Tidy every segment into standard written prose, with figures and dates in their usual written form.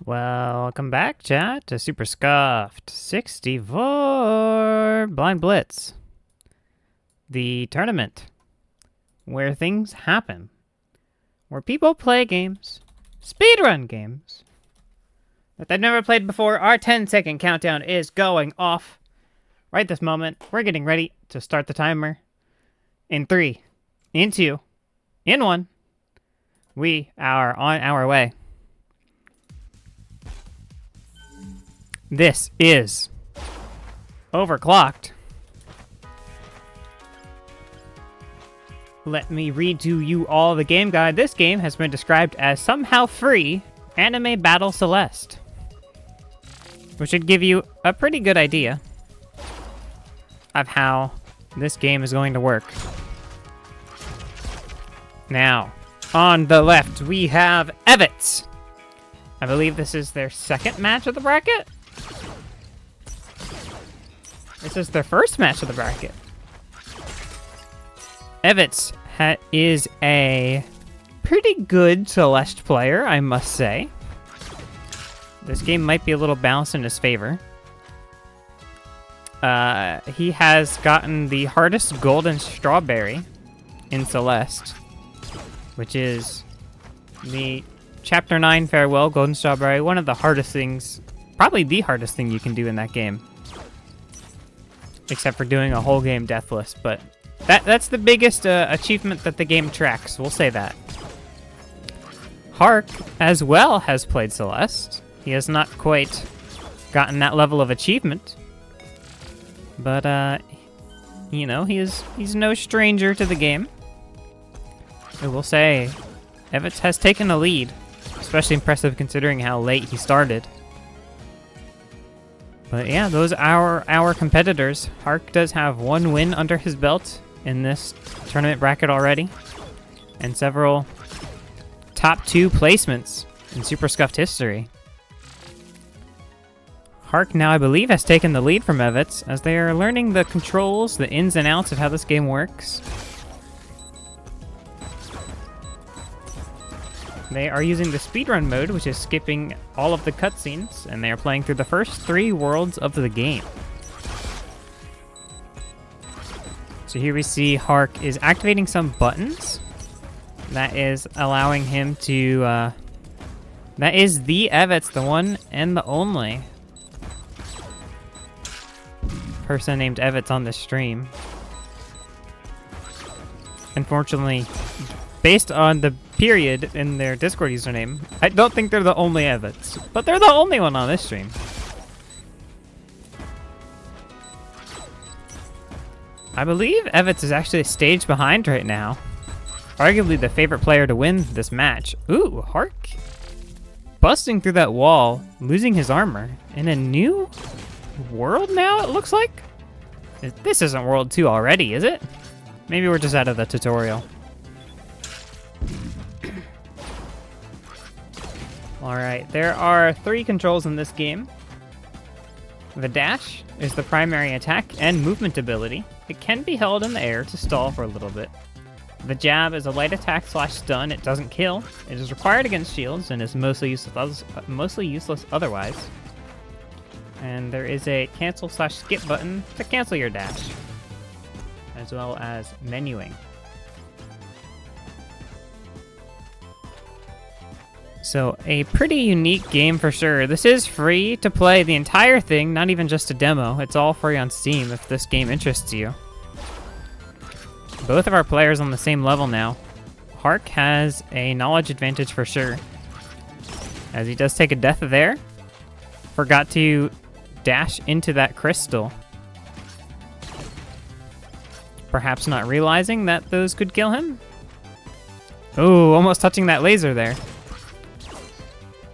Welcome back, chat, to Super Scuffed 64 Blind Blitz. The tournament where things happen. Where people play games, speedrun games, that they've never played before. Our 10-second countdown is going off right this moment. We're getting ready to start the timer. In 3, in 2, in 1. We are on our way. This is Overclocked. Let me read to you all the game guide. This game has been described as somehow free anime Battle Celeste, which should give you a pretty good idea of how this game is going to work. Now, on the left, we have Evets. I believe this is their second match of the bracket. This is their first match of the bracket. Evets is a pretty good Celeste player, I must say. This game might be a little balanced in his favor. He has gotten the hardest golden strawberry in Celeste, which is the Chapter 9 Farewell Golden Strawberry, one of the hardest things, probably the hardest thing you can do in that game. Except for doing a whole game deathless, but that's the biggest achievement that the game tracks, we'll say that. Hark, as well, has played Celeste. He has not quite gotten that level of achievement, but, you know, he's no stranger to the game. I will say, Evets has taken a lead, especially impressive considering how late he started. But yeah, those are our competitors. Hark does have one win under his belt in this tournament bracket already, and several top 2 placements in Super Scuffed history. Hark now, I believe, has taken the lead from Evets as they are learning the controls, the ins and outs of how this game works. They are using the speedrun mode, which is skipping all of the cutscenes, and they are playing through the first 3 worlds of the game. So here we see Hark is activating some buttons. That is allowing him to, that is the Evets, the one and the only person named Evets on this stream. Unfortunately, based on the period in their Discord username, I don't think they're the only Evets, but they're the only one on this stream. I believe Evets is actually a stage behind right now. Arguably the favorite player to win this match. Ooh, Hark busting through that wall, losing his armor in a new world now, it looks like? This isn't World 2 already, is it? Maybe we're just out of the tutorial. Alright, there are 3 controls in this game. The dash is the primary attack and movement ability. It can be held in the air to stall for a little bit. The jab is a light attack / stun. It doesn't kill. It is required against shields and is mostly useless otherwise. And there is a cancel / skip button to cancel your dash, as well as menuing. So, a pretty unique game for sure. This is free to play the entire thing, not even just a demo. It's all free on Steam if this game interests you. Both of our players on the same level now. Hark has a knowledge advantage for sure, as he does take a death there. Forgot to dash into that crystal, perhaps not realizing that those could kill him. Oh, almost touching that laser there.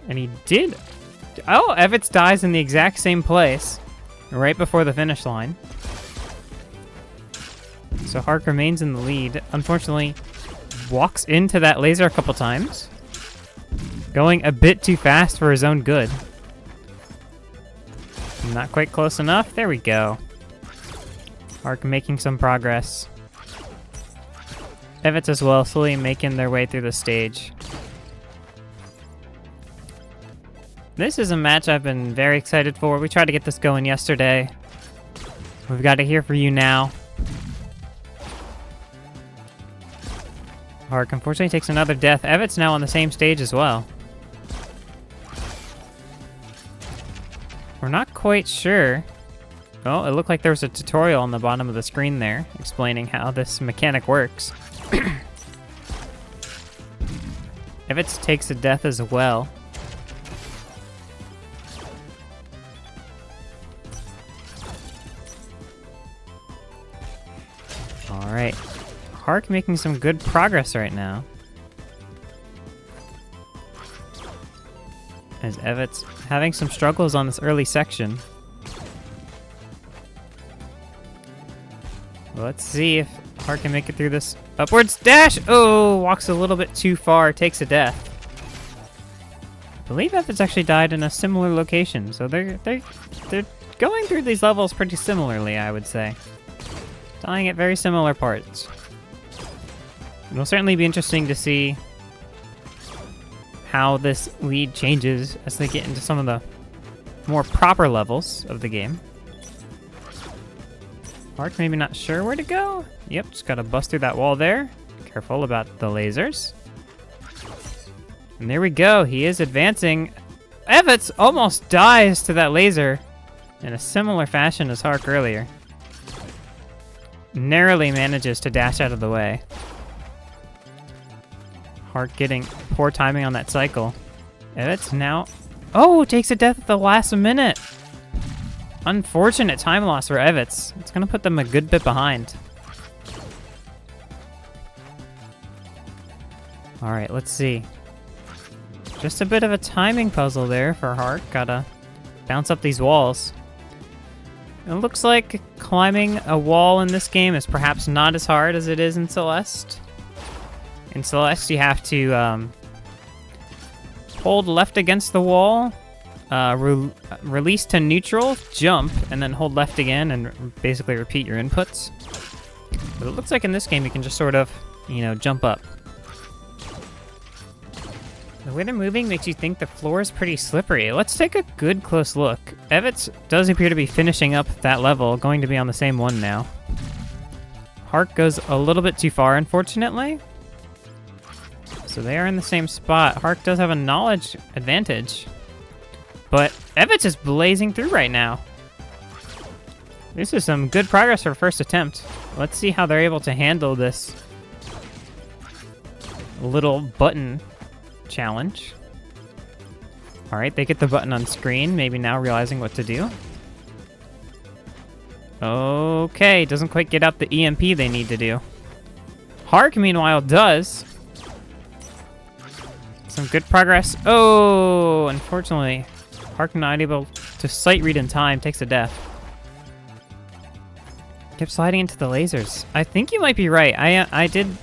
And he did. Oh, Evets dies in the exact same place, right before the finish line. So Hark remains in the lead. Unfortunately, walks into that laser a couple times, going a bit too fast for his own good. Not quite close enough. There we go. Hark making some progress. Evets as well, slowly making their way through the stage. This is a match I've been very excited for. We tried to get this going yesterday. We've got it here for you now. Hark unfortunately takes another death. Evets now on the same stage as well. We're not quite sure. Oh, it looked like there was a tutorial on the bottom of the screen there explaining how this mechanic works. Evets takes a death as well. All right. Hark making some good progress right now. As Evets having some struggles on this early section. Let's see if Hark can make it through this upwards dash. Oh, walks a little bit too far, takes a death. I believe Evets actually died in a similar location, so they're going through these levels pretty similarly, I would say. Dying at very similar parts. It'll certainly be interesting to see how this lead changes as they get into some of the more proper levels of the game. Hark maybe not sure where to go. Yep, just gotta bust through that wall there. Careful about the lasers. And there we go, he is advancing. Evets almost dies to that laser in a similar fashion as Hark earlier. Narrowly manages to dash out of the way. Hark getting poor timing on that cycle. Evets now... Oh, takes a death at the last minute. Unfortunate time loss for Evets. It's going to put them a good bit behind. All right, let's see. Just a bit of a timing puzzle there for Hark. Gotta bounce up these walls. It looks like climbing a wall in this game is perhaps not as hard as it is in Celeste. In Celeste, you have to hold left against the wall, release to neutral, jump, and then hold left again and basically repeat your inputs. But it looks like in this game you can just sort of, jump up. The way they're moving makes you think the floor is pretty slippery. Let's take a good close look. Evets does appear to be finishing up that level, going to be on the same one now. Hark goes a little bit too far, unfortunately. So they are in the same spot. Hark does have a knowledge advantage. But Evets is blazing through right now. This is some good progress for first attempt. Let's see how they're able to handle this little button challenge. All right, they get the button on screen, maybe now realizing what to do. Okay, doesn't quite get out the EMP they need to do. Hark, meanwhile, does. Some good progress. Oh, unfortunately, Hark not able to sight read in time, takes a death. Kept sliding into the lasers. I think you might be right. I'm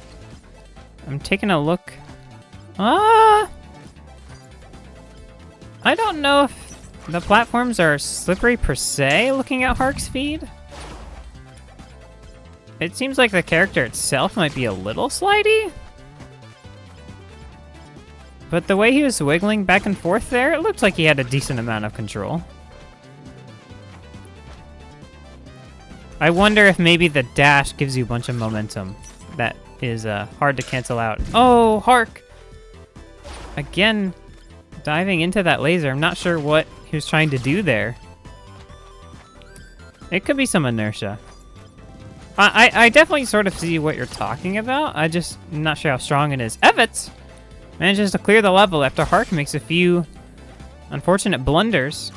taking a look. I don't know if the platforms are slippery per se, looking at Hark's feed. It seems like the character itself might be a little slidey. But the way he was wiggling back and forth there, it looked like he had a decent amount of control. I wonder if maybe the dash gives you a bunch of momentum. That is hard to cancel out. Oh, Hark! Again, diving into that laser. I'm not sure what he was trying to do there. It could be some inertia. I definitely sort of see what you're talking about. I just am not sure how strong it is. Evets manages to clear the level after Hark makes a few unfortunate blunders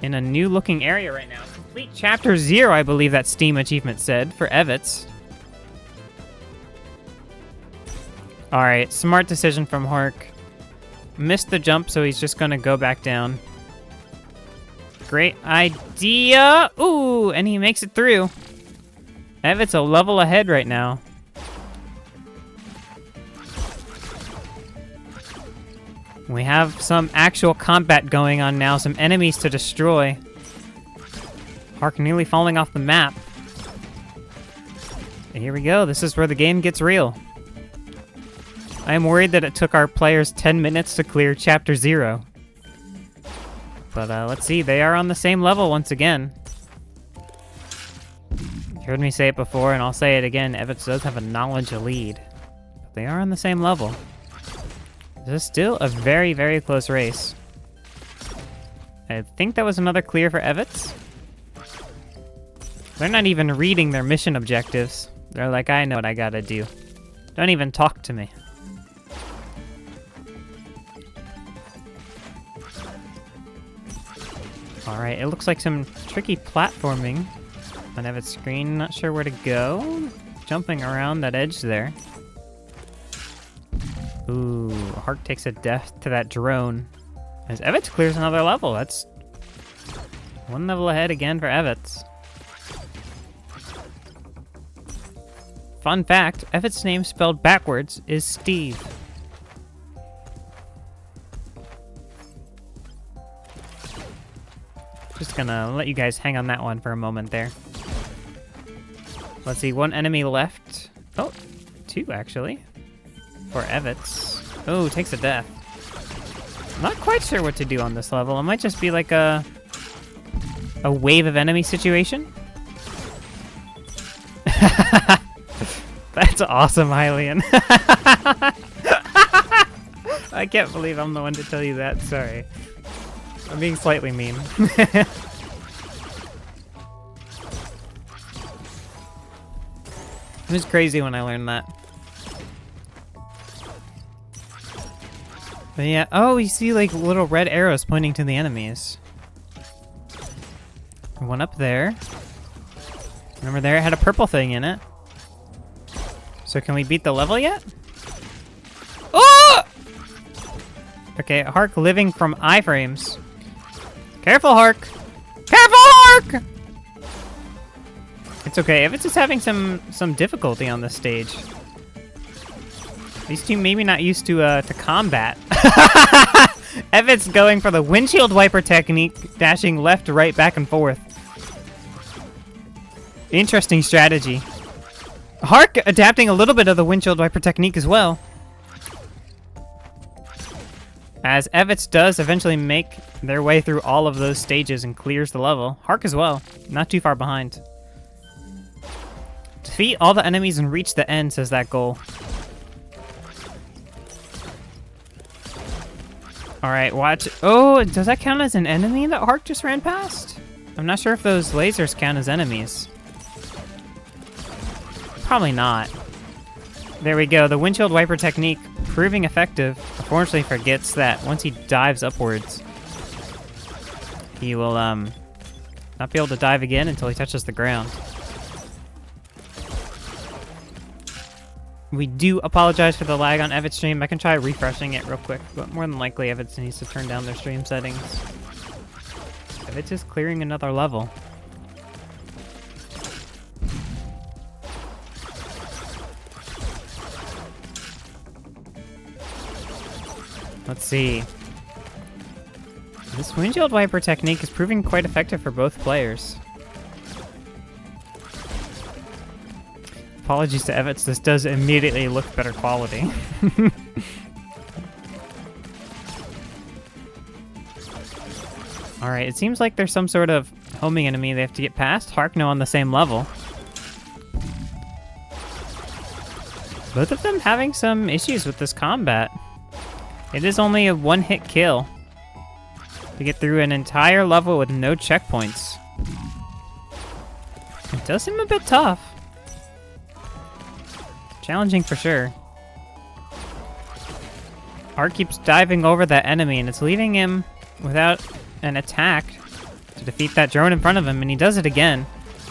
in a new looking area right now. Complete chapter 0, I believe that Steam achievement said, for Evets. All right, smart decision from Hark. Missed the jump, so he's just gonna go back down. Great idea. Ooh, and he makes it through. Evets a level ahead right now. We have some actual combat going on now, some enemies to destroy. Hark nearly falling off the map. And here we go, this is where the game gets real. I am worried that it took our players 10 minutes to clear Chapter 0. But let's see, they are on the same level once again. You heard me say it before, and I'll say it again. evets does have a knowledge lead. But they are on the same level. This is still a very, very close race. I think that was another clear for evets. They're not even reading their mission objectives. They're like, I know what I gotta do. Don't even talk to me. Alright, it looks like some tricky platforming on evets' screen. Not sure where to go. Jumping around that edge there. Ooh, Hark takes a death to that drone. As evets clears another level. That's one level ahead again for evets. Fun fact, evets' name spelled backwards is Steve. Just gonna let you guys hang on that one for a moment there. Let's see, one enemy left. Oh, two actually. For evets. Oh, takes a death. Not quite sure what to do on this level. It might just be like a wave of enemy situation. That's awesome, Hylian. I can't believe I'm the one to tell you that. Sorry. I'm being slightly mean. It was crazy when I learned that. But yeah, oh, you see like little red arrows pointing to the enemies. One up there. Remember there, it had a purple thing in it. So can we beat the level yet? Oh! Okay, Hark living from iframes. Careful, Hark! Careful, Hark! It's okay, evets is having some difficulty on this stage. These two maybe not used to combat. evets going for the windshield wiper technique, dashing left, right, back, and forth. Interesting strategy. Hark adapting a little bit of the windshield wiper technique as well. As evets does eventually make their way through all of those stages and clears the level. Hark as well, not too far behind. Defeat all the enemies and reach the end, says that goal. Alright, watch. Oh, does that count as an enemy that Hark just ran past? I'm not sure if those lasers count as enemies. Probably not. There we go, the windshield wiper technique proving effective. Unfortunately forgets that once he dives upwards, he will not be able to dive again until he touches the ground. We do apologize for the lag on evets' stream. I can try refreshing it real quick, but more than likely evets needs to turn down their stream settings. evets is clearing another level. Let's see. This windshield wiper technique is proving quite effective for both players. Apologies to evets, this does immediately look better quality. Alright, it seems like there's some sort of homing enemy they have to get past. Hark now on the same level. Both of them having some issues with this combat. It is only a one-hit kill to get through an entire level with no checkpoints. It does seem a bit tough. Challenging for sure. Hark keeps diving over that enemy and it's leaving him without an attack to defeat that drone in front of him, and he does it again.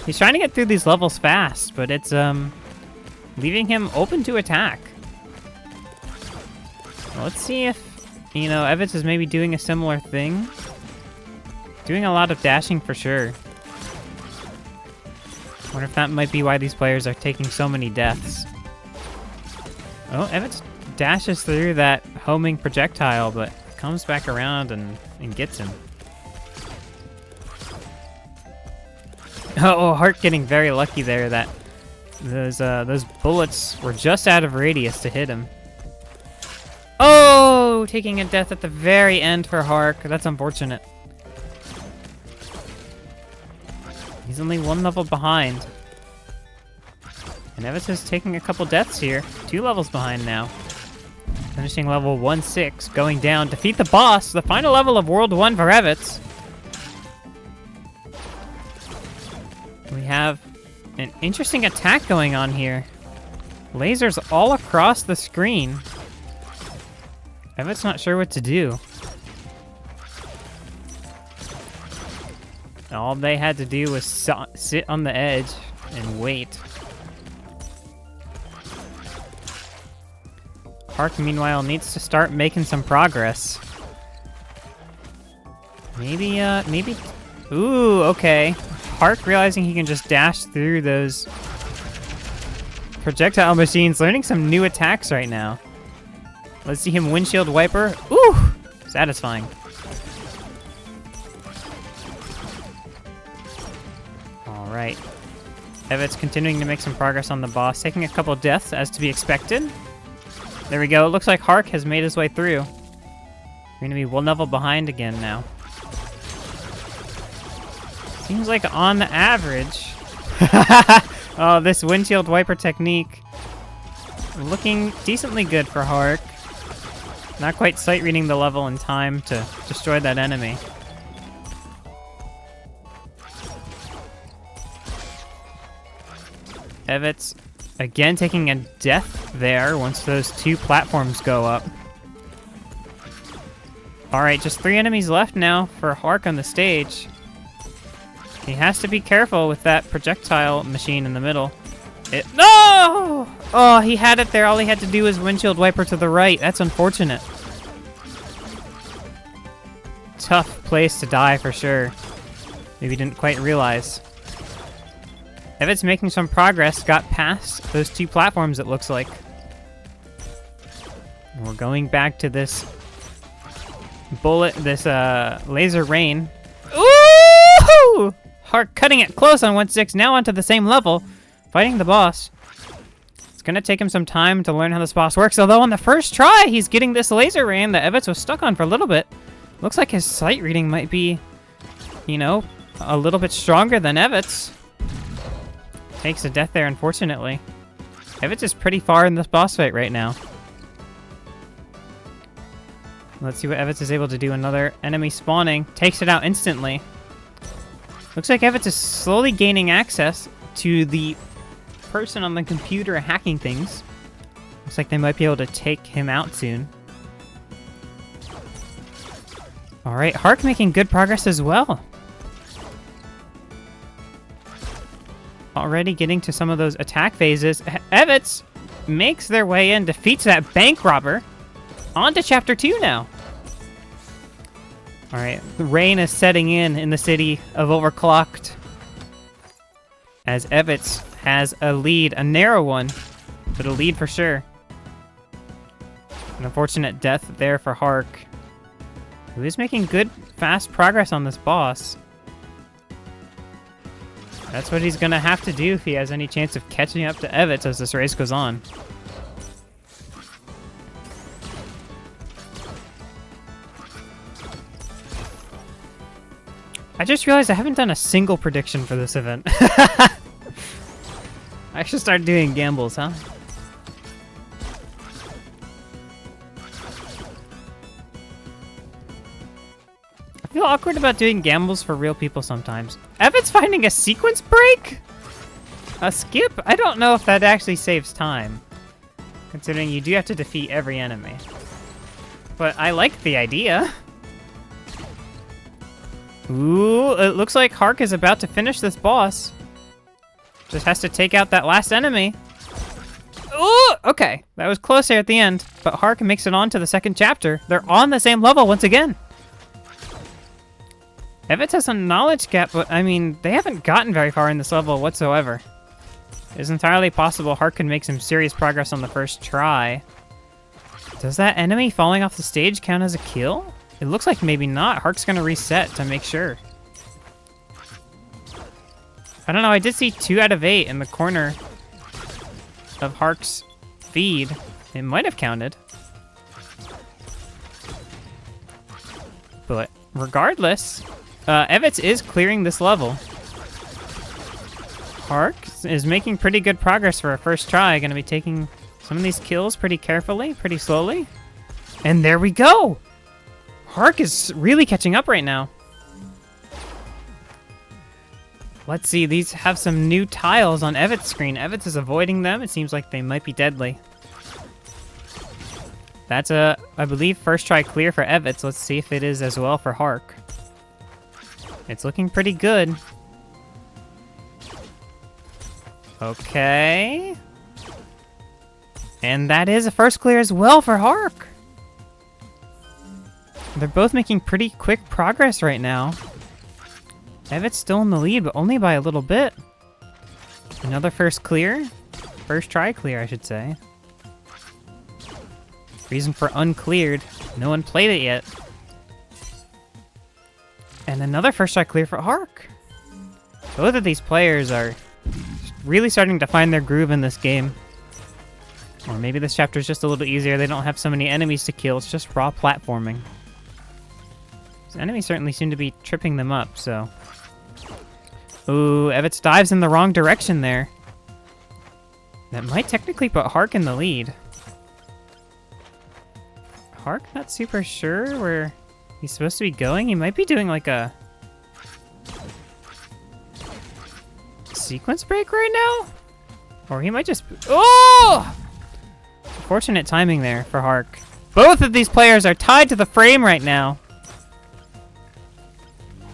He's trying to get through these levels fast, but it's leaving him open to attack. Well, let's see if, you know, evets is maybe doing a similar thing. Doing a lot of dashing for sure. Wonder if that might be why these players are taking so many deaths. Oh, evets dashes through that homing projectile, but comes back around and gets him. Oh, Hark getting very lucky there that those bullets were just out of radius to hit him. Oh, taking a death at the very end for Hark. That's unfortunate. He's only 1 level behind. And evets is taking a couple deaths here. 2 levels behind now. Finishing level 1-6, going down. Defeat the boss, the final level of World 1 for evets. We have an interesting attack going on here. Lasers all across the screen. evets not sure what to do. All they had to do was sit on the edge and wait. Hark, meanwhile, needs to start making some progress. Maybe, ooh, okay. Hark realizing he can just dash through those projectile machines, learning some new attacks right now. Let's see him windshield wiper. Ooh, satisfying. All right. evets continuing to make some progress on the boss, taking a couple deaths as to be expected. There we go. It looks like Hark has made his way through. We're going to be 1 level behind again now. Seems like on the average... Oh, this windshield wiper technique. Looking decently good for Hark. Not quite sight reading the level in time to destroy that enemy. evets again taking a death there once those 2 platforms go up. Alright, just 3 enemies left now for Hark on the stage. He has to be careful with that projectile machine in the middle. No! Oh, he had it there. All he had to do was windshield wiper to the right. That's unfortunate. Tough place to die for sure. Maybe didn't quite realize. evets making some progress. Got past those 2 platforms, it looks like. And we're going back to this laser rain. Ooh! Hark cutting it close on 1-6, now onto the same level, fighting the boss. It's gonna take him some time to learn how this boss works, although on the first try, he's getting this laser rain that evets was stuck on for a little bit. Looks like his sight reading might be, you know, a little bit stronger than evets. Takes a death there, unfortunately. evets is pretty far in this boss fight right now. Let's see what evets is able to do. Another enemy spawning. Takes it out instantly. Looks like evets is slowly gaining access to the person on the computer hacking things. Looks like they might be able to take him out soon. Alright, Hark making good progress as well. Already getting to some of those attack phases. evets makes their way in, defeats that bank robber. On to Chapter 2 now. Alright, the rain is setting in the city of Overclocked. As evets has a lead, a narrow one, but a lead for sure. An unfortunate death there for Hark, who is making good, fast progress on this boss. That's what he's gonna have to do if he has any chance of catching up to evets as this race goes on. I just realized I haven't done a single prediction for this event. I should start doing gambles, huh? I feel awkward about doing gambles for real people sometimes. evets finding a sequence break? A skip? I don't know if that actually saves time, considering you do have to defeat every enemy. But I like the idea. Ooh, it looks like Hark is about to finish this boss. Just has to take out that last enemy. Ooh, okay. That was close there at the end, but Hark makes it on to the 2nd chapter. They're on the same level once again. evets has a knowledge gap, but I mean, they haven't gotten very far in this level whatsoever. It's entirely possible Hark can make some serious progress on the first try. Does that enemy falling off the stage count as a kill? It looks like maybe not. Hark's gonna reset to make sure. I don't know, I did see 2 out of 8 in the corner of Hark's feed. It might have counted. But regardless, evets is clearing this level. Hark is making pretty good progress for a first try. Gonna be taking some of these kills pretty carefully, pretty slowly. And there we go! Hark is really catching up right now. Let's see, these have some new tiles on evets' screen. Evets is avoiding them. It seems like they might be deadly. That's a, I believe, first try clear for evets. Let's see if it is as well for Hark. It's looking pretty good. Okay. And that is a first clear as well for Hark. They're both making pretty quick progress right now. Evet's still in the lead, but only by a little bit. Another first clear. First try clear, I should say. Reason for uncleared. No one played it yet. And another first try clear for Hark. Both of these players are really starting to find their groove in this game. Or maybe this chapter is just a little easier. They don't have so many enemies to kill. It's just raw platforming. These enemies certainly seem to be tripping them up, so... Ooh, evets dives in the wrong direction there. That might technically put Hark in the lead. Hark not super sure where he's supposed to be going. He might be doing like a sequence break right now? Or he might just... Oh! Fortunate timing there for Hark. Both of these players are tied to the frame right now.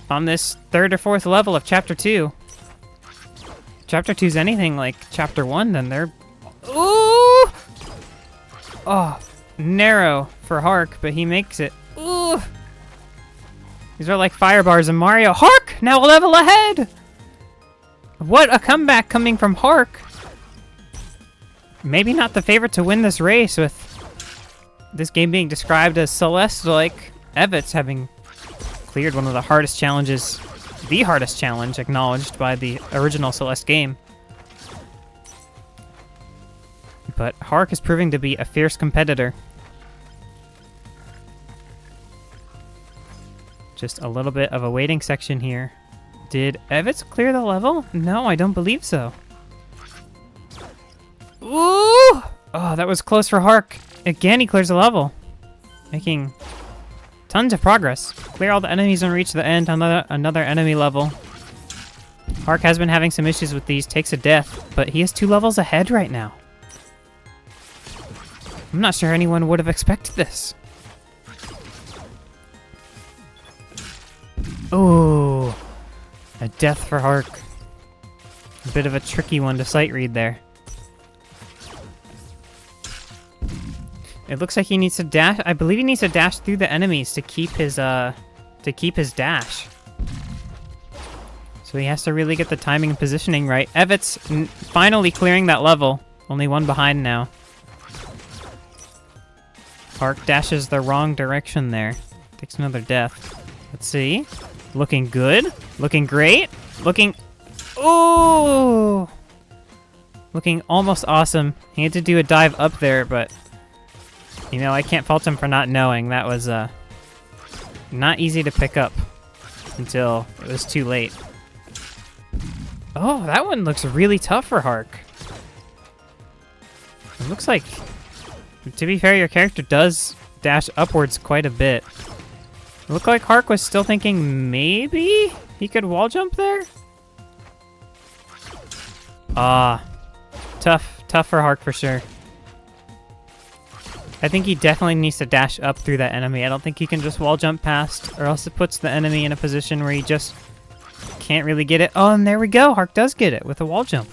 On this 3rd or 4th level of Chapter 2. If Chapter 2's anything like Chapter 1, then they're... Ooh! Oh, narrow for Hark, but he makes it. Ooh! These are like fire bars in Mario. Hark! Now a level ahead! What a comeback coming from Hark! Maybe not the favorite to win this race, with this game being described as Celeste-like. Evets having cleared one of the hardest challenges, the hardest challenge acknowledged by the original Celeste game. But Hark is proving to be a fierce competitor. Just a little bit of a waiting section here. Did evets clear the level? No, I don't believe so. Ooh! Oh, that was close for Hark. Again, he clears the level, making tons of progress. Clear all the enemies and reach the end on another enemy level. Hark has been having some issues with these, takes a death, but he is 2 levels ahead right now. I'm not sure anyone would have expected this. Ooh, a death for Hark. A bit of a tricky one to sight read there. It looks like he needs to dash. I believe he needs to dash through the enemies to keep his dash. So he has to really get the timing and positioning right. Evets finally clearing that level. Only one behind now. Hark dashes the wrong direction there. Takes another death. Let's see. Looking good. Looking great. Looking... Ooh! Looking almost awesome. He had to do a dive up there, but... You know, I can't fault him for not knowing. That was not easy to pick up until it was too late. Oh, that one looks really tough for Hark. It looks like, to be fair, your character does dash upwards quite a bit. It looked like Hark was still thinking maybe he could wall jump there? Ah, tough for Hark for sure. I think he definitely needs to dash up through that enemy. I don't think he can just wall jump past, or else it puts the enemy in a position where he just can't really get it. Oh, and there we go. Hark does get it with a wall jump.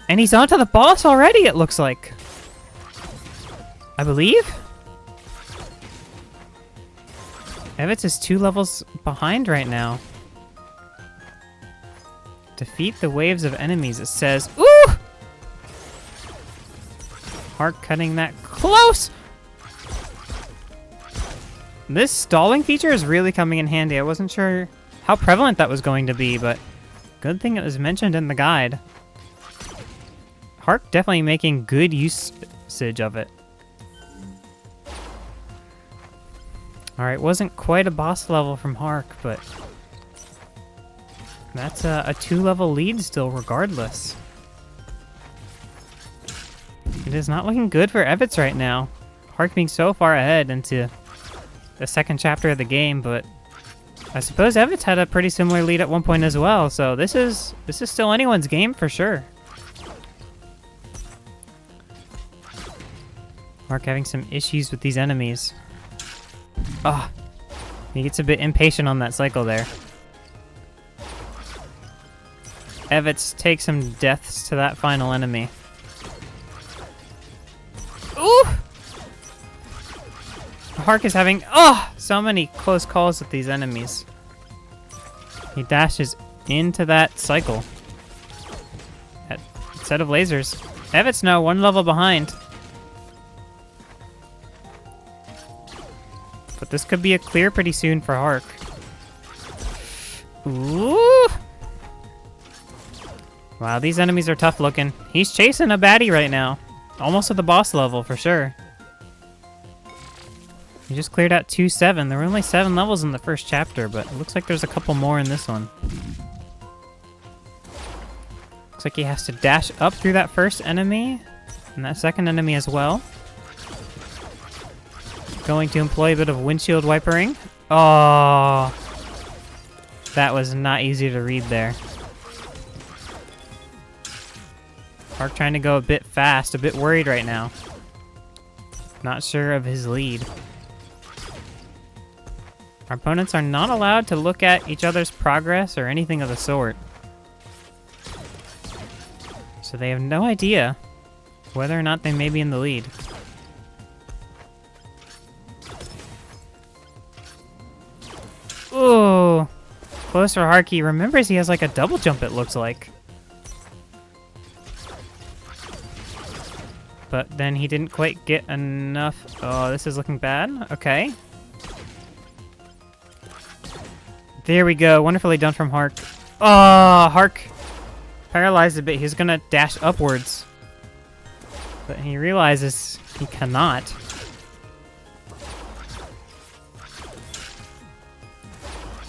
And he's onto the boss already, it looks like. I believe? Evets is 2 levels behind right now. Defeat the waves of enemies, it says. Ooh! Hark cutting that close! This stalling feature is really coming in handy. I wasn't sure how prevalent that was going to be, but good thing it was mentioned in the guide. Hark definitely making good usage of it. Alright, wasn't quite a boss level from Hark, but That's a 2-level lead still, regardless. It is not looking good for evets right now. Hark being so far ahead into the second chapter of the game, but I suppose evets had a pretty similar lead at one point as well, so this is still anyone's game for sure. Hark having some issues with these enemies. Ah, he gets a bit impatient on that cycle there. evets take some deaths to that final enemy. Ooh! Hark is having, so many close calls with these enemies. He dashes into that cycle. That set of lasers. evets now 1 level behind. But this could be a clear pretty soon for Hark. Ooh! Wow, these enemies are tough looking. He's chasing a baddie right now. Almost at the boss level for sure. He just cleared out 2-7. There were only 7 levels in the first chapter, but it looks like there's a couple more in this one. Looks like he has to dash up through that first enemy and that second enemy as well. Going to employ a bit of windshield wipering. Oh, that was not easy to read there. Hark trying to go a bit fast, a bit worried right now. Not sure of his lead. Our opponents are not allowed to look at each other's progress or anything of the sort. So they have no idea whether or not they may be in the lead. Ooh, close for Hark. He remembers he has like a double jump, it looks like. But then he didn't quite get enough. Oh, this is looking bad. Okay. There we go. Wonderfully done from Hark. Oh, Hark paralyzed a bit. He's gonna dash upwards. But he realizes he cannot.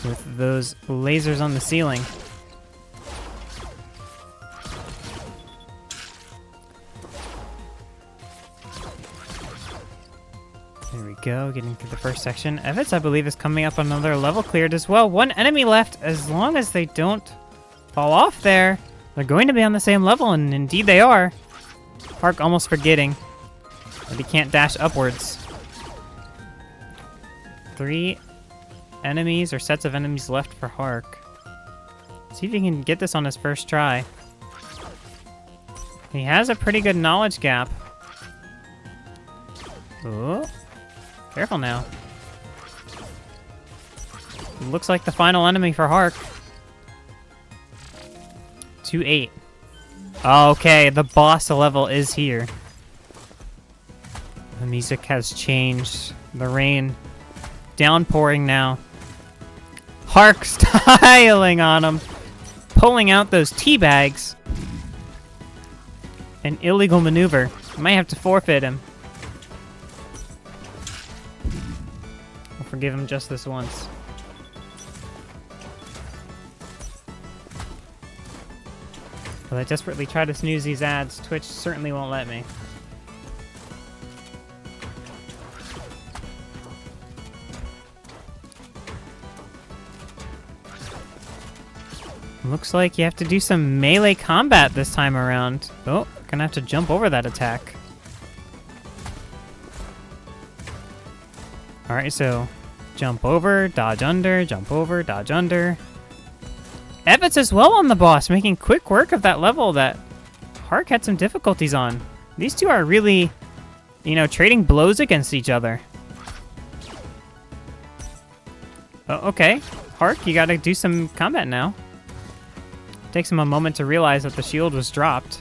With those lasers on the ceiling. There we go, getting through the first section. evets, I believe, is coming up on another level cleared as well. 1 enemy left. As long as they don't fall off there, they're going to be on the same level, and indeed they are. Hark almost forgetting that he can't dash upwards. 3 enemies or sets of enemies left for Hark. See if he can get this on his first try. He has a pretty good knowledge gap. Oh, careful now. Looks like the final enemy for Hark. 2-8. Okay, the boss level is here. The music has changed. The rain downpouring now. Hark styling on him. Pulling out those tea bags. An illegal maneuver. Might have to forfeit him. I'll forgive him just this once. While I desperately try to snooze these ads, Twitch certainly won't let me. Looks like you have to do some melee combat this time around. Oh, gonna have to jump over that attack. Alright, so jump over, dodge under, jump over, dodge under. evets as well on the boss, making quick work of that level that Hark had some difficulties on. These two are really, trading blows against each other. Oh, okay. Hark, you gotta do some combat now. Takes him a moment to realize that the shield was dropped.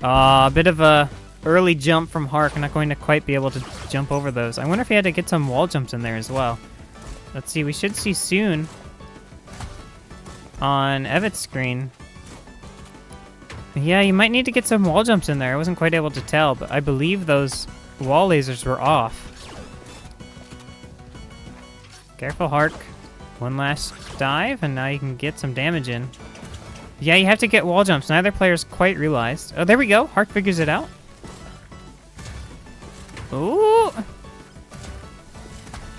A bit of a early jump from Hark. Not going to quite be able to jump over those. I wonder if he had to get some wall jumps in there as well. Let's see. We should see soon on evets' screen. Yeah, you might need to get some wall jumps in there. I wasn't quite able to tell, but I believe those wall lasers were off. Careful, Hark. One last dive, and now you can get some damage in. Yeah, you have to get wall jumps. Neither player's quite realized. Oh, there we go. Hark figures it out. Ooh.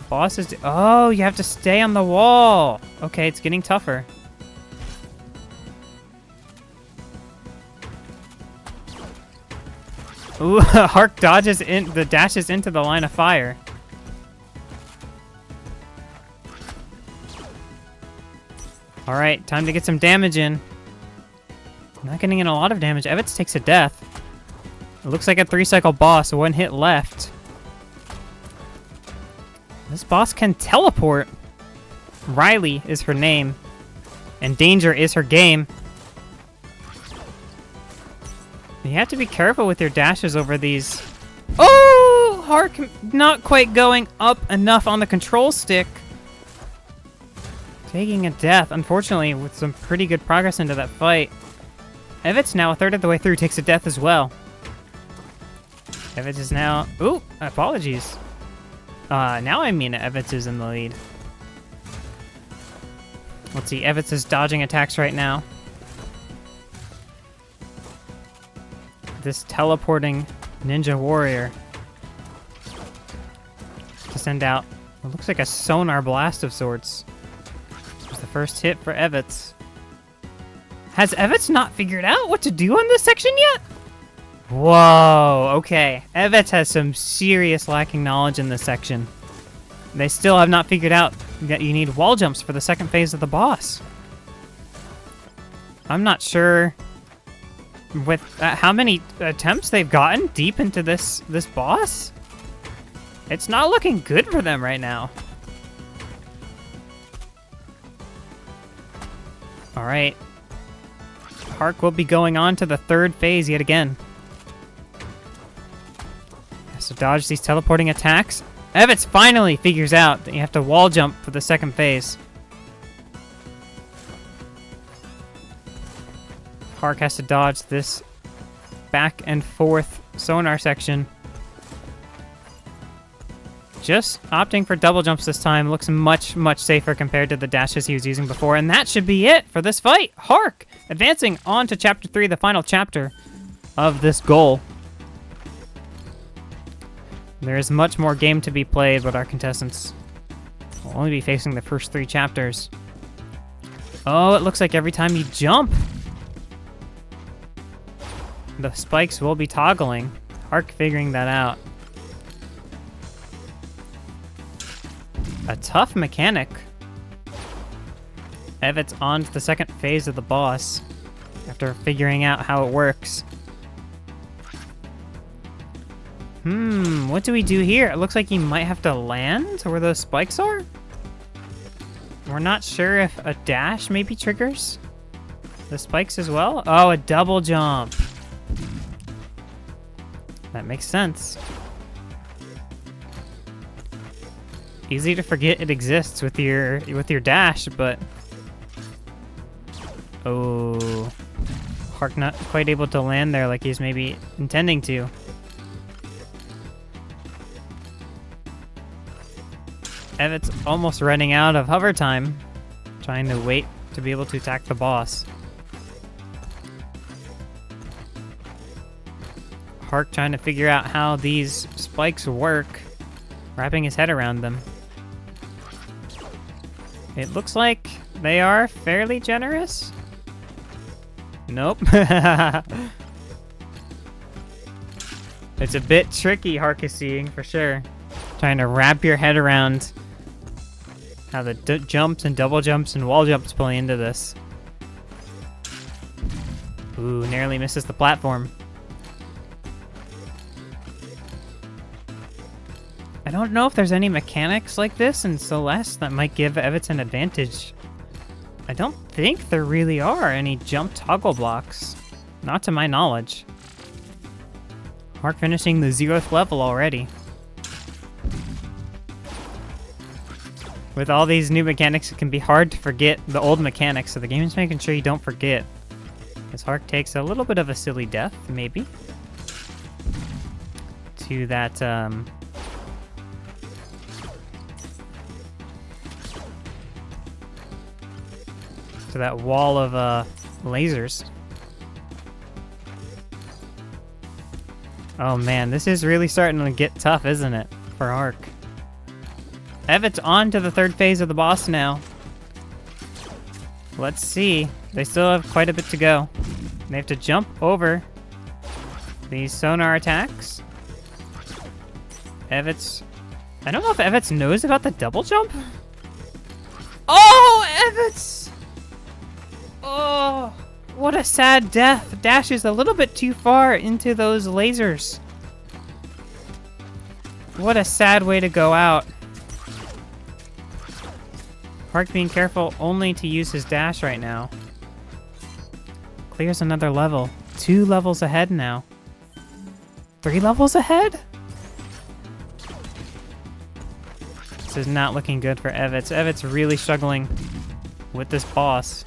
Boss is... Oh, you have to stay on the wall. Okay, it's getting tougher. Ooh, Hark dodges in... The dashes into the line of fire. All right, time to get some damage in. Not getting in a lot of damage. Evets takes a death. It looks like a 3-cycle boss. 1 hit left. This boss can teleport. Riley is her name. And danger is her game. You have to be careful with your dashes over these. Oh! Hark not quite going up enough on the control stick. Taking a death, unfortunately, with some pretty good progress into that fight. Evets now a third of the way through takes a death as well. Evets is now... Ooh, apologies. Now I mean Evets is in the lead. Let's see, Evets is dodging attacks right now. This teleporting ninja warrior to send out what looks like a sonar blast of sorts. There's the first hit for Evets. Has Evets not figured out what to do on this section yet? Whoa, okay. Evets has some serious lacking knowledge in this section. They still have not figured out that you need wall jumps for the second phase of the boss. I'm not sure with how many attempts they've gotten deep into this boss. It's not looking good for them right now. All right. Hark will be going on to the third phase yet again. Has to dodge these teleporting attacks. Evets finally figures out that you have to wall jump for the second phase. Hark has to dodge this back and forth sonar section. Just opting for double jumps this time looks much, much safer compared to the dashes he was using before. And that should be it for this fight. Hark advancing on to Chapter 3, the final chapter of this goal. There is much more game to be played, but our contestants will only be facing the first 3 chapters. Oh, it looks like every time you jump, the spikes will be toggling. Hark figuring that out. A tough mechanic. Evets on to the second phase of the boss after figuring out how it works. What do we do here? It looks like you might have to land where those spikes are. We're not sure if a dash maybe triggers the spikes as well. Oh, a double jump. That makes sense. Easy to forget it exists with your dash, but oh, Hark not quite able to land there like he's maybe intending to. Evets almost running out of hover time, trying to wait to be able to attack the boss. Hark trying to figure out how these spikes work, wrapping his head around them. It looks like they are fairly generous. Nope. It's a bit tricky, Hark is seeing, for sure. Trying to wrap your head around how the jumps and double jumps and wall jumps play into this. Ooh, narrowly misses the platform. I don't know if there's any mechanics like this in Celeste that might give Evets an advantage. I don't think there really are any jump toggle blocks. Not to my knowledge. Hark finishing the 0th level already. With all these new mechanics, it can be hard to forget the old mechanics, so the game is making sure you don't forget. As Hark takes a little bit of a silly death, maybe. To that, to that wall of lasers. Oh man, this is really starting to get tough, isn't it, for Hark? Evets on to the third phase of the boss now. Let's see. They still have quite a bit to go. They have to jump over these sonar attacks. Evets... I don't know if Evets knows about the double jump. Oh, Evets! Oh, what a sad death. Dashes a little bit too far into those lasers. What a sad way to go out. Hark being careful only to use his dash right now. Clears another level. 2 levels ahead now. 3 levels ahead? This is not looking good for Evets. Evets really struggling with this boss.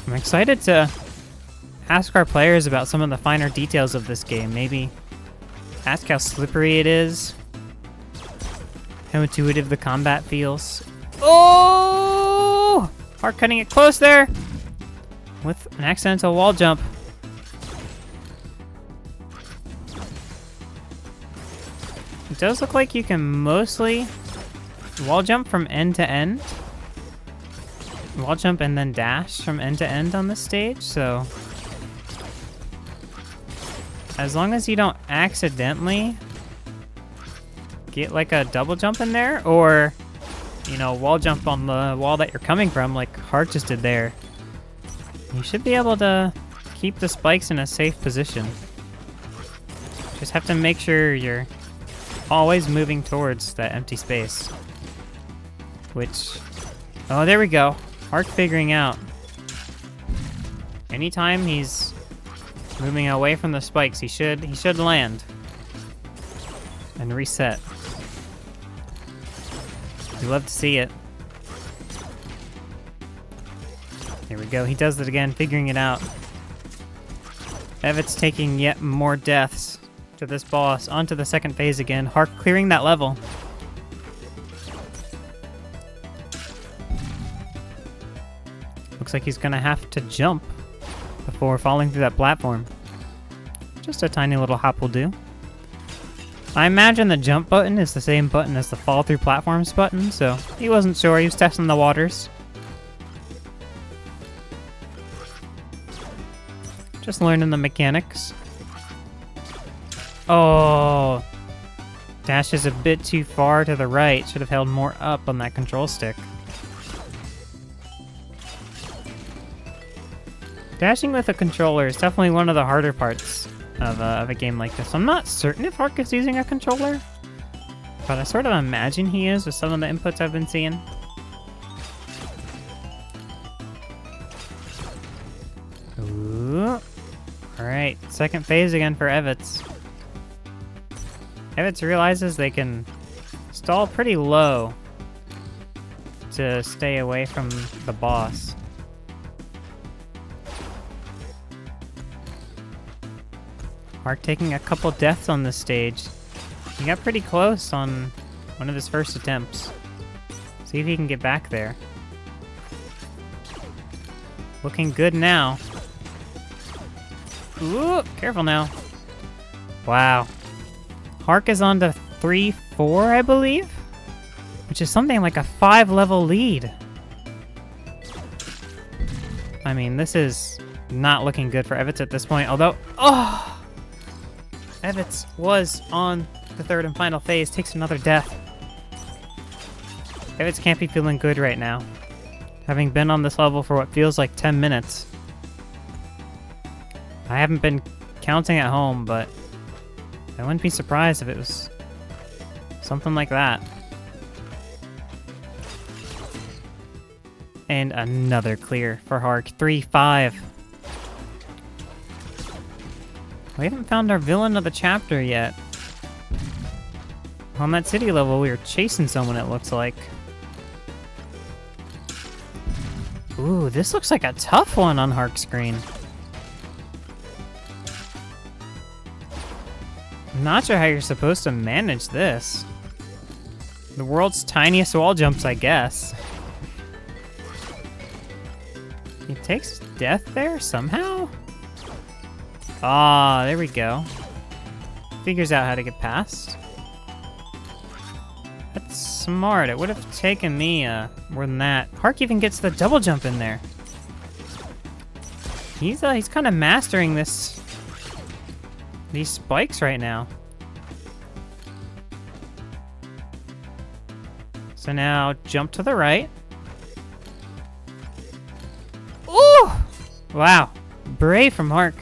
I'm excited to ask our players about some of the finer details of this game. Maybe ask how slippery it is, how intuitive the combat feels. Oh! Hark cutting it close there with an accidental wall jump. It does look like you can mostly wall jump from end to end. Wall jump and then dash from end to end on this stage, so as long as you don't accidentally get like a double jump in there, or, you know, wall jump on the wall that you're coming from, like Hark just did there, you should be able to keep the spikes in a safe position. Just have to make sure you're always moving towards that empty space. Which, oh, there we go. Hark figuring out. Anytime he's moving away from the spikes, he should land and reset. We love to see it. Here we go. He does it again, figuring it out. Evets taking yet more deaths to this boss. Onto the second phase again. Hark clearing that level. Looks like he's gonna have to jump before falling through that platform. Just a tiny little hop will do. I imagine the jump button is the same button as the fall through platforms button, so he wasn't sure. He was testing the waters. Just learning the mechanics. Oh, dash is a bit too far to the right. Should have held more up on that control stick. Dashing with a controller is definitely one of the harder parts of a game like this. I'm not certain if Hark is using a controller, but I sort of imagine he is with some of the inputs I've been seeing. Ooh. Alright, second phase again for Evets. Evets realizes they can stall pretty low to stay away from the boss. Hark taking a couple deaths on this stage. He got pretty close on one of his first attempts. See if he can get back there. Looking good now. Ooh, careful now. Wow. Hark is on to 3-4, I believe? Which is something like a 5-level lead. I mean, this is not looking good for Evets at this point, although... Oh! Evets was on the third and final phase, takes another death. Evets can't be feeling good right now, having been on this level for what feels like 10 minutes. I haven't been counting at home, but I wouldn't be surprised if it was something like that. And another clear for Hark, 3-5. We haven't found our villain of the chapter yet. On that city level, we were chasing someone, it looks like. Ooh, this looks like a tough one on Hark's screen. I'm not sure how you're supposed to manage this. The world's tiniest wall jumps, I guess. He takes death there somehow? Ah, there we go. Figures out how to get past. That's smart. It would have taken me more than that. Hark even gets the double jump in there. He's kind of mastering these spikes right now. So now jump to the right. Ooh! Wow, brave from Hark.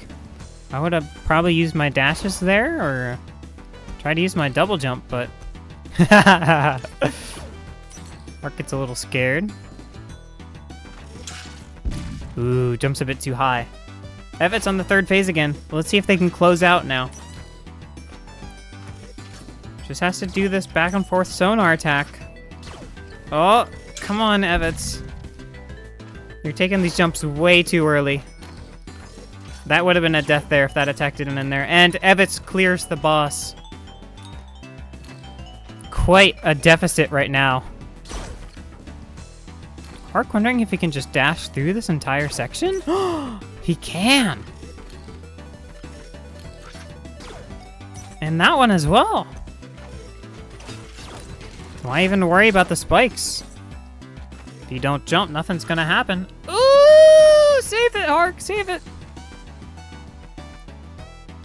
I would have probably used my dashes there or tried to use my double jump, but Hark gets a little scared. Ooh, jumps a bit too high. Evets on the third phase again. Let's see if they can close out now. Just has to do this back and forth sonar attack. Oh, come on, Evets. You're taking these jumps way too early. That would have been a death there if that attack didn't end there. And Evets clears the boss. Quite a deficit right now. Hark wondering if he can just dash through this entire section? He can! And that one as well. Why even worry about the spikes? If you don't jump, nothing's gonna happen. Ooh! Save it, Hark! Save it!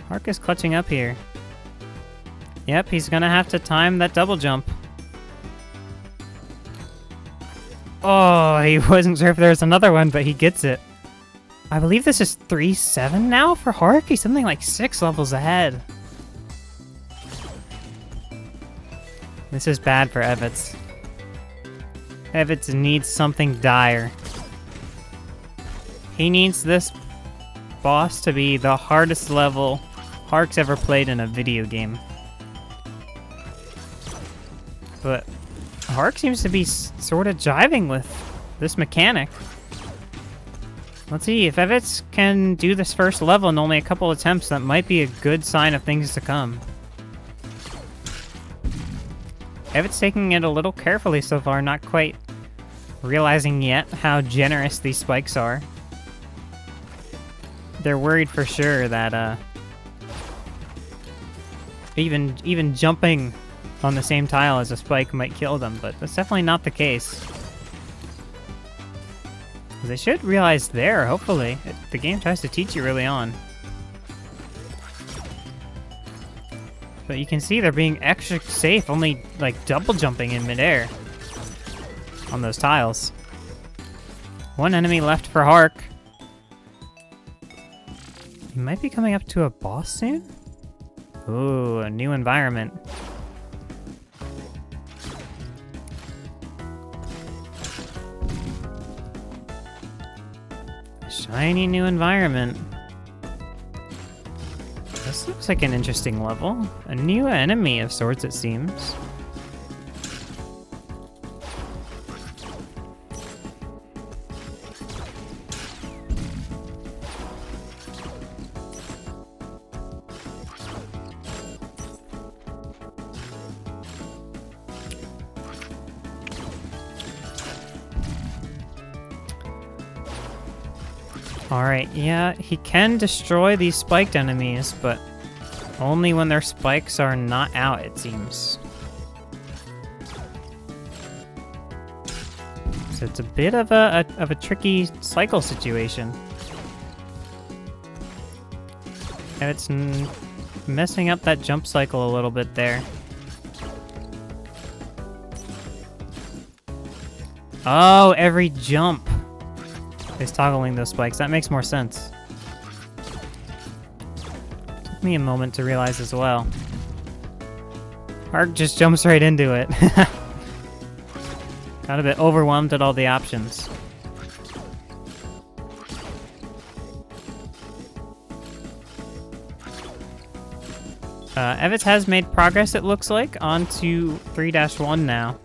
Hark is clutching up here. Yep, he's gonna have to time that double jump. Oh, he wasn't sure if there was another one, but he gets it. I believe this is 3-7 now for Hark. He's something like 6 levels ahead. This is bad for Evets. Evets needs something dire. He needs this boss to be the hardest level Hark's ever played in a video game. But Hark seems to be sort of jiving with this mechanic. Let's see, if Evets can do this first level in only a couple attempts, that might be a good sign of things to come. Evets taking it a little carefully so far, not quite realizing yet how generous these spikes are. They're worried for sure that even jumping on the same tile as a spike might kill them, but that's definitely not the case. They should realize there, hopefully. The game tries to teach you early on. But you can see they're being extra safe, only like double jumping in midair on those tiles. One enemy left for Hark. He might be coming up to a boss soon? Ooh, a new environment. Shiny new environment. This looks like an interesting level. A new enemy of sorts, it seems. Alright, yeah, he can destroy these spiked enemies, but only when their spikes are not out, it seems. So it's a bit of a tricky cycle situation. And it's messing up that jump cycle a little bit there. Oh, every jump is toggling those spikes. That makes more sense. Took me a moment to realize as well. Hark just jumps right into it. Got a bit overwhelmed at all the options. Evets has made progress, it looks like, onto 3-1 now.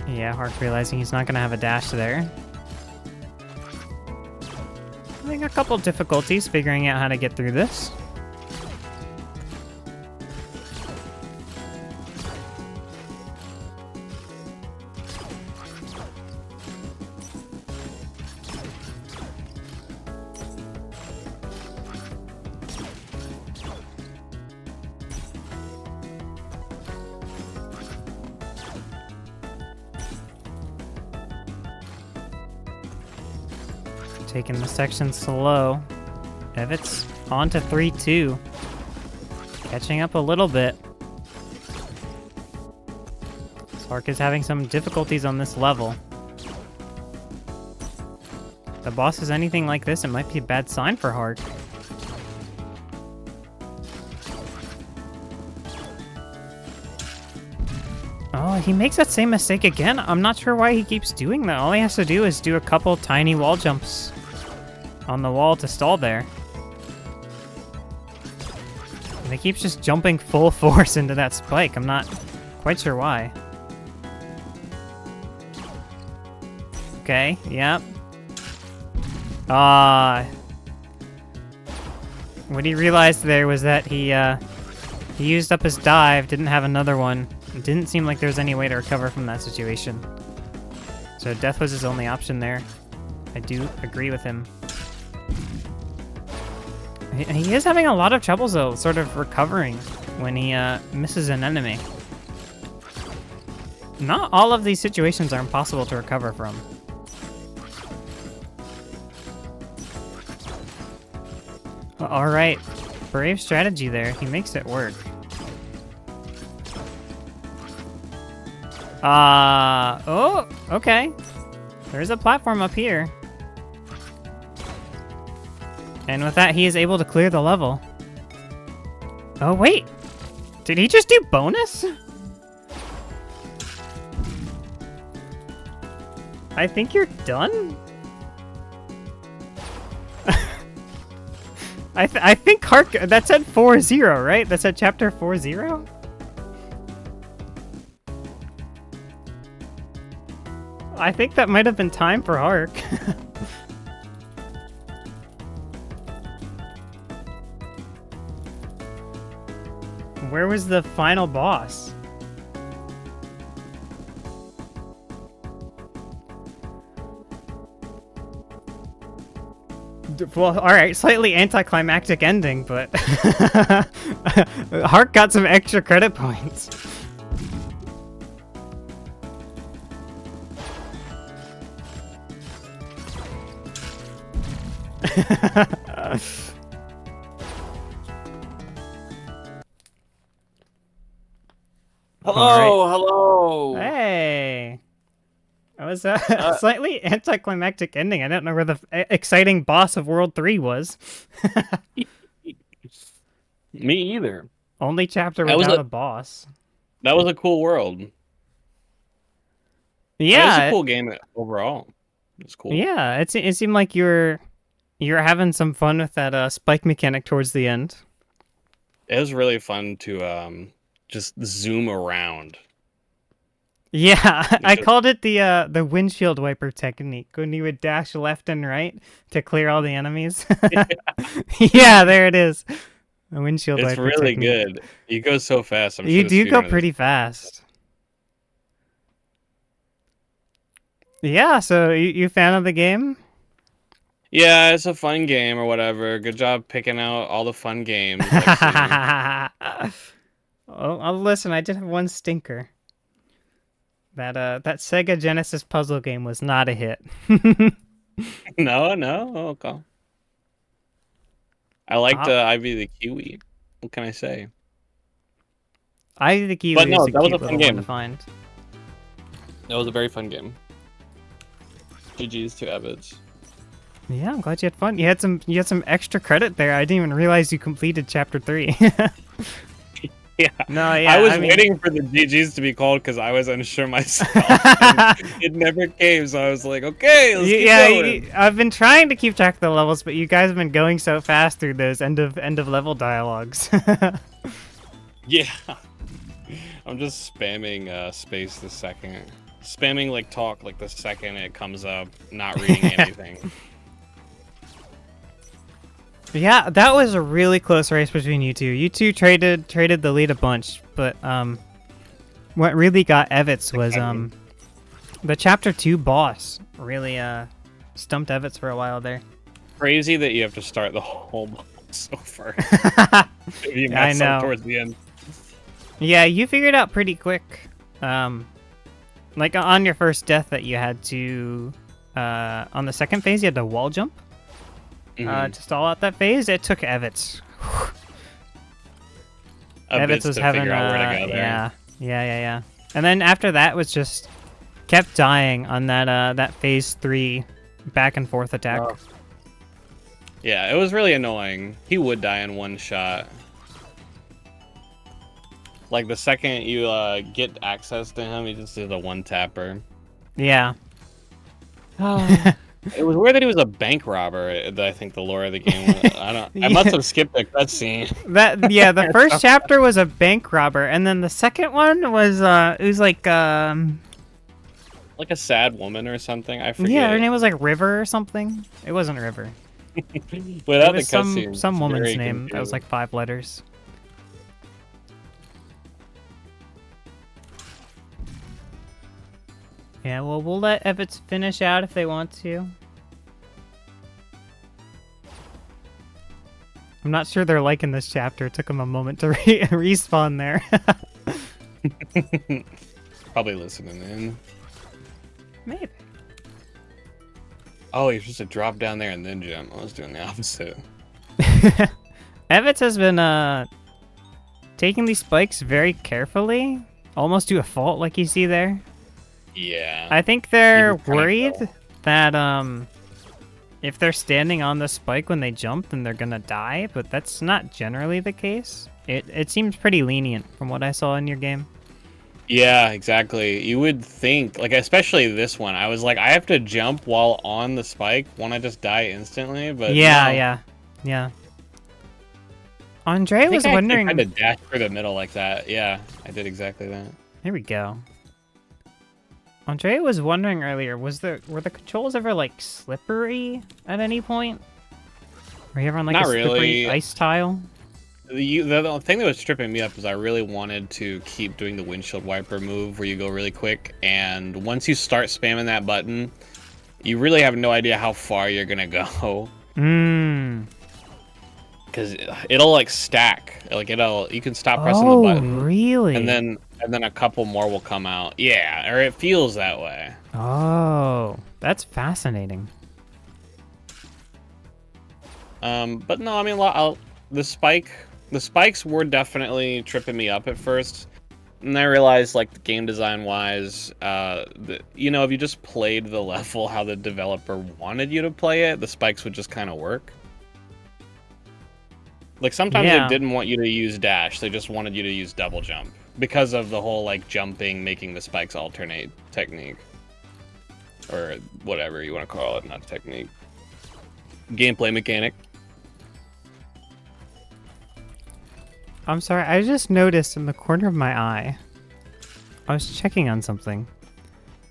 Yeah, Hark realizing he's not going to have a dash there. Having a couple difficulties figuring out how to get through this. Taking the section slow. Evets on to 3-2. Catching up a little bit. Hark is having some difficulties on this level. If the boss is anything like this, it might be a bad sign for Hark. Oh, he makes that same mistake again? I'm not sure why he keeps doing that. All he has to do is do a couple tiny wall jumps on the wall to stall there. And he keeps just jumping full force into that spike. I'm not quite sure why. Okay, yep. What he realized there was that he used up his dive, didn't have another one. It didn't seem like there was any way to recover from that situation. So death was his only option there. I do agree with him. He is having a lot of trouble, though, sort of recovering when he misses an enemy. Not all of these situations are impossible to recover from. All right, brave strategy there. He makes it work. Oh, okay. There's a platform up here. And with that, he is able to clear the level. Oh, wait. Did he just do bonus? I think you're done? I think Hark, that said 4-0, right? That said chapter 4-0? I think that might have been time for Hark. Where was the final boss? Well, alright, slightly anticlimactic ending, but Hark got some extra credit points. Hello, hello. Hey. That was a slightly anticlimactic ending. I don't know where the exciting boss of World 3 was. Me either. Only chapter without a boss. That was a cool world. Yeah. It was a cool game overall. It's cool. Yeah, it seemed like you're having some fun with that spike mechanic towards the end. It was really fun to just zoom around. Yeah, I called it the windshield wiper technique, when you would dash left and right to clear all the enemies. Yeah, there it is. The windshield wiper technique. It's really good. You go so fast. You do go pretty fast. Yeah, so you fan of the game? Yeah, it's a fun game or whatever. Good job picking out all the fun games. Oh, listen, I did have one stinker. That Sega Genesis puzzle game was not a hit. No, okay. I liked Ivy the Kiwi. What can I say? Ivy the Kiwi is a cute little one to find. That was a very fun game. GG's to evets. Yeah, I'm glad you had fun. You had some extra credit there. I didn't even realize you completed chapter 3. Yeah. No, yeah. I was waiting for the GGs to be called because I was unsure myself. It never came, so I was like, okay, let's keep going. I've been trying to keep track of the levels, but you guys have been going so fast through those end of level dialogues. Yeah. I'm just spamming space the second. Spamming like talk like the second it comes up, not reading anything. Yeah, that was a really close race between you two. You two traded the lead a bunch, but what really got evets was the chapter 2 boss really stumped evets for a while there. Crazy that you have to start the whole boss over. You I mess know. up towards the end. Yeah, you figured out pretty quick. Like on your first death that you had to on the second phase you had to wall jump. To stall out that phase, it took evets. Evets was having yeah. And then after that was just kept dying on that phase 3 back and forth attack. Oh. Yeah, it was really annoying. He would die in one shot. Like the second you get access to him, he just did a one tapper. Yeah. It was weird that he was a bank robber. I think the lore of the game. I must have skipped the cutscene. The first chapter was a bank robber, and then the second one was it was like a sad woman or something. I forget. Yeah, her name was like River or something. It wasn't River. Without it was the cutscene, some woman's name confusing. that was like 5 letters. Yeah, well, we'll let evets finish out if they want to. I'm not sure they're liking this chapter. It took them a moment to respawn there. Probably listening in. Maybe. Oh, you're supposed to drop down there and then jump. I was doing the opposite. evets has been taking these spikes very carefully, almost to a fault, like you see there. Yeah. I think they're worried that if they're standing on the spike when they jump, then they're gonna die, but that's not generally the case. It seems pretty lenient from what I saw in your game. Yeah, exactly. You would think, like, especially this one, I was like, I have to jump while on the spike. Won't I just die instantly? But yeah. Andre was wondering. I tried to dash through the middle like that. Yeah, I did exactly that. Here we go. Andre was wondering earlier, were the controls ever like slippery at any point? Were you ever on like Not a slippery really. ice tile? The thing that was tripping me up is I really wanted to keep doing the windshield wiper move where you go really quick, and once you start spamming that button, you really have no idea how far you're gonna go. Because it'll like stack, like you can stop pressing the button. Really? And then a couple more will come out. Yeah, or it feels that way. Oh, that's fascinating. But no, I mean, the spikes were definitely tripping me up at first, and I realized, like, game design wise, if you just played the level how the developer wanted you to play it, the spikes would just kind of work. Like, sometimes they didn't want you to use dash, they just wanted you to use double jump because of the whole, like, jumping, making the spikes alternate technique, or whatever you want to call it, not technique, gameplay mechanic. I'm sorry, I just noticed in the corner of my eye, I was checking on something.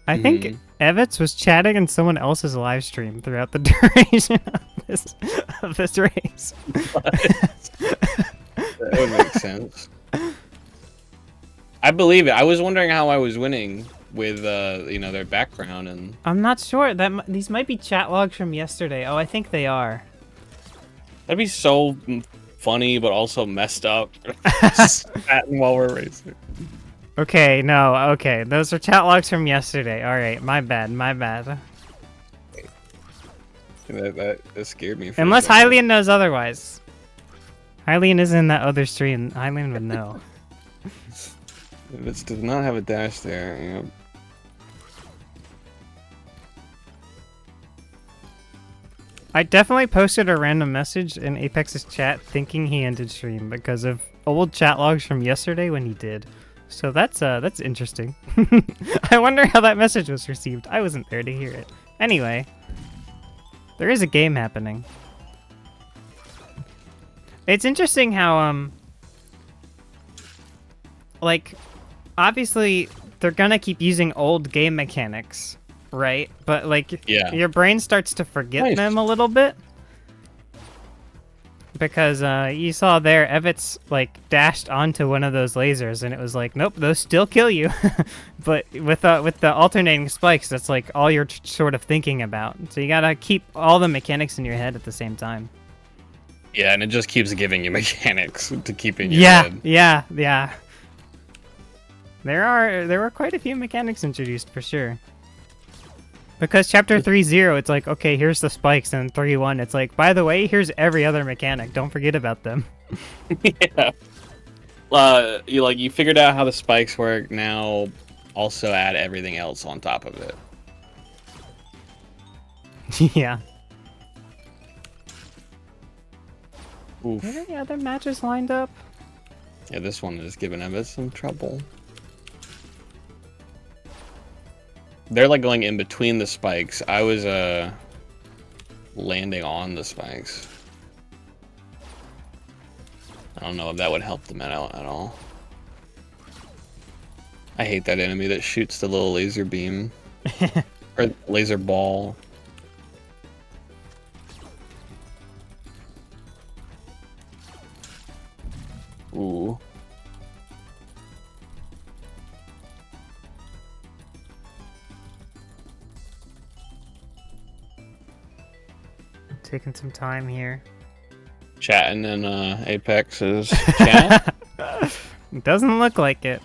I think evets was chatting in someone else's live stream throughout the duration of this race. That would make sense. I believe it. I was wondering how I was winning with their background, and I'm not sure. These might be chat logs from yesterday. Oh, I think they are. that'd be so funny, but also messed up. Chatting while we're racing. Okay, no, okay. Those are chat logs from yesterday. All right, my bad. That scared me. Unless Hylian knows otherwise. Hylian is in that other stream. Hylian would know. It does not have a dash there. You know. I definitely posted a random message in Apex's chat thinking he ended stream because of old chat logs from yesterday when he did. So that's interesting. I wonder how that message was received. I wasn't there to hear it. Anyway, there is a game happening. It's interesting how like, obviously they're gonna keep using old game mechanics, right? But like, your brain starts to forget them a little bit. because you saw there, evets like dashed onto one of those lasers, and it was like, nope, those still kill you. But with the alternating spikes, that's like all you're sort of thinking about. So you gotta keep all the mechanics in your head at the same time. Yeah, and it just keeps giving you mechanics to keep in your head. Yeah. There were quite a few mechanics introduced for sure. Because chapter 3.0, it's like, okay, here's the spikes, and 3.1, it's like, by the way, here's every other mechanic. Don't forget about them. Yeah. You figured out how the spikes work. Now, also add everything else on top of it. Yeah. Oof. Are there any other matches lined up? Yeah, this one is giving Evans some trouble. They're like going in between the spikes. I was landing on the spikes. I don't know if that would help them out at all. I hate that enemy that shoots the little laser beam. Or laser ball. Ooh. Taking some time here. Chatting in Apex's chat. It doesn't look like it.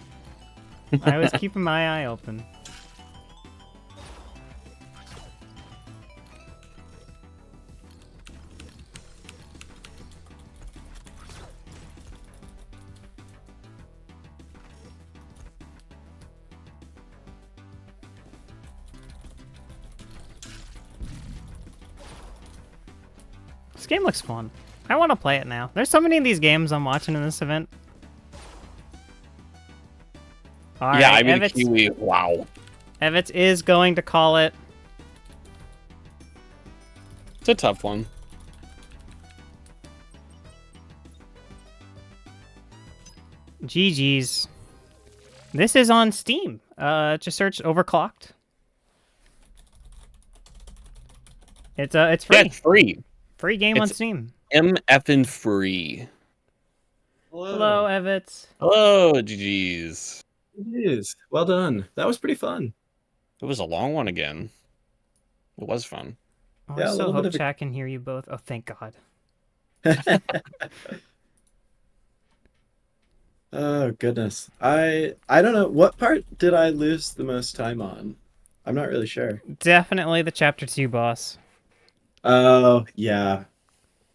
I was keeping my eye open. This game looks fun. I want to play it now. There's so many of these games I'm watching in this event. All Yeah, right, I mean, Evets, Kiwi, wow. Evets is going to call it. It's a tough one. GG's. This is on Steam. Just search Overclocked. It's free. Yeah, it's free. Free game on It's Steam. MFing free. Hello, Evets. Hello, GG's. It is. Well done. That was pretty fun. It was a long one again. It was fun. Oh, Yeah, I a so little bit hope of a- chat can hear you both. Oh, thank God. Oh goodness. I don't know, what part did I lose the most time on? I'm not really sure. Definitely the chapter 2 boss. Oh, yeah.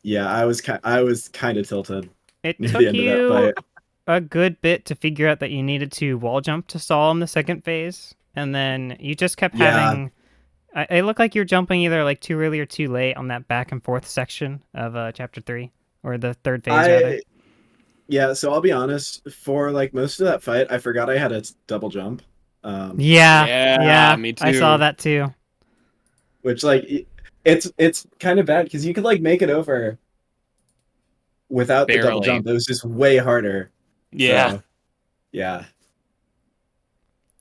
Yeah, I was kind of tilted It near took the end of that you fight. a good bit to figure out that you needed to wall jump to stall in the second phase, and then you just kept Yeah. having. It looked like you're jumping either like too early or too late on that back and forth section of chapter 3, or the third phase rather. Yeah, so I'll be honest, for like most of that fight, I forgot I had a double jump. Yeah, me I saw too. that too. Which like it's kind of bad because you could like make it over without the double Barely. jump. It was just way harder. Yeah. So, yeah.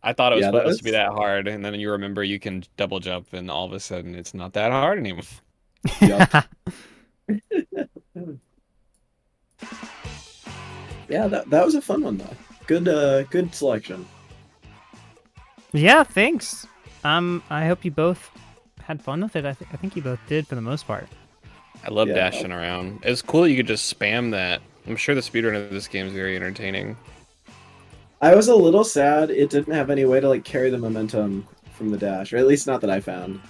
I thought it was Yeah, that supposed to be was- that hard, and then you remember you can double jump, and all of a sudden it's not that hard anymore. Yup. Yeah, that was a fun one though. Good selection. Yeah, thanks. I hope you both had fun with it. I think you both did for the most part. I love Yeah. dashing around. It's cool that you could just spam that. I'm sure the speedrun of this game is very entertaining. I was a little sad it didn't have any way to like carry the momentum from the dash, or at least not that I found.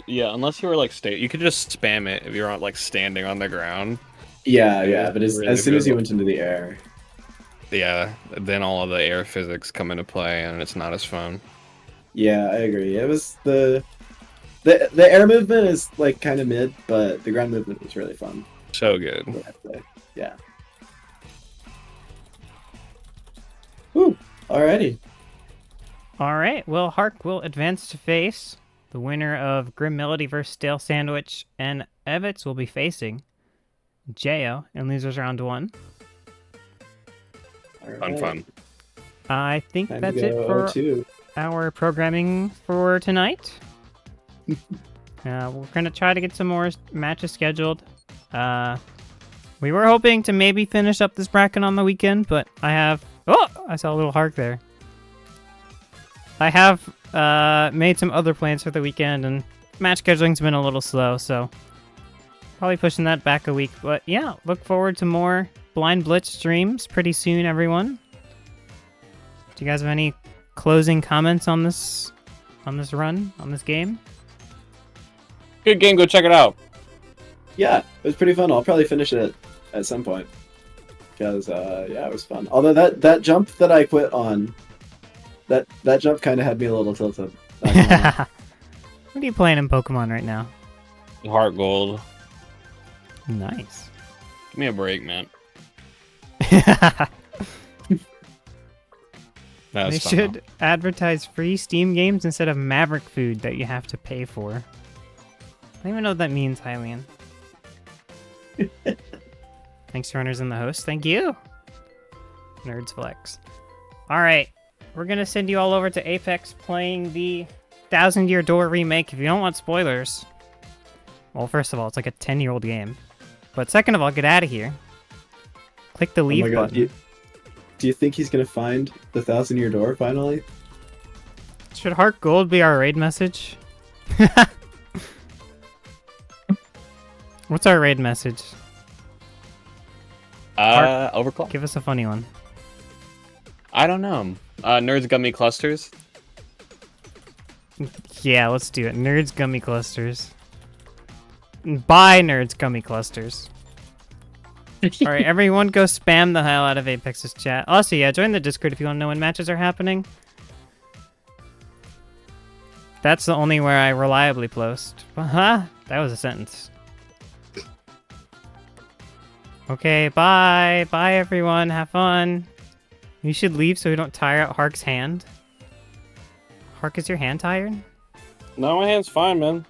Yeah, unless you were like you could just spam it if you're not like standing on the ground. Yeah, but Really as soon as you good. went into the air. Yeah, then all of the air physics come into play, and it's not as fun. Yeah, I agree. It was the air movement is like kind of mid, but the ground movement was really fun. So good. I have to say. Yeah. Whew. Alrighty. All right. Well, Hark will advance to face the winner of Grim Melody versus Stale Sandwich, and Evets will be facing Jo in losers round 1. Fun. I think Time that's to it go for 0-2. our programming for tonight. We're gonna try to get some more matches scheduled. We were hoping to maybe finish up this bracket on the weekend, but I saw a little Hark there. I have made some other plans for the weekend, and match scheduling's been a little slow, so probably pushing that back a week. But yeah, look forward to more Blind Blitz streams pretty soon, everyone. Do you guys have any closing comments on this run, on this game? Good game. Go check it out. Yeah, it was pretty fun. I'll probably finish it at some point. Because, yeah, it was fun. Although that jump that I quit on, that jump kind of had me a little tilted. What are you playing in Pokemon right now? Heart Gold. Nice. Give me a break, man. They should advertise free Steam games instead of Maverick food that you have to pay for. I don't even know what that means, Hylian. Thanks to Runners and the host. Thank you. Nerds Flex. Alright. We're going to send you all over to Apex playing the 1,000 Year Door remake if you don't want spoilers. Well, first of all, it's like a 10-year-old game. But second of all, get out of here. Click the leave button. Do you think he's gonna find the 1,000-year door finally? Should Hark Gold be our raid message? What's our raid message? Overclocked. Give us a funny one. I don't know. Nerds Gummy Clusters. Yeah, let's do it. Nerds Gummy Clusters. Buy Nerds Gummy Clusters. Alright, everyone go spam the hell out of Apex's chat. Also, yeah, join the Discord if you want to know when matches are happening. That's the only where I reliably post. Huh? That was a sentence. Okay, bye. Bye, everyone. Have fun. You should leave so we don't tire out Hark's hand. Hark, is your hand tired? No, my hand's fine, man.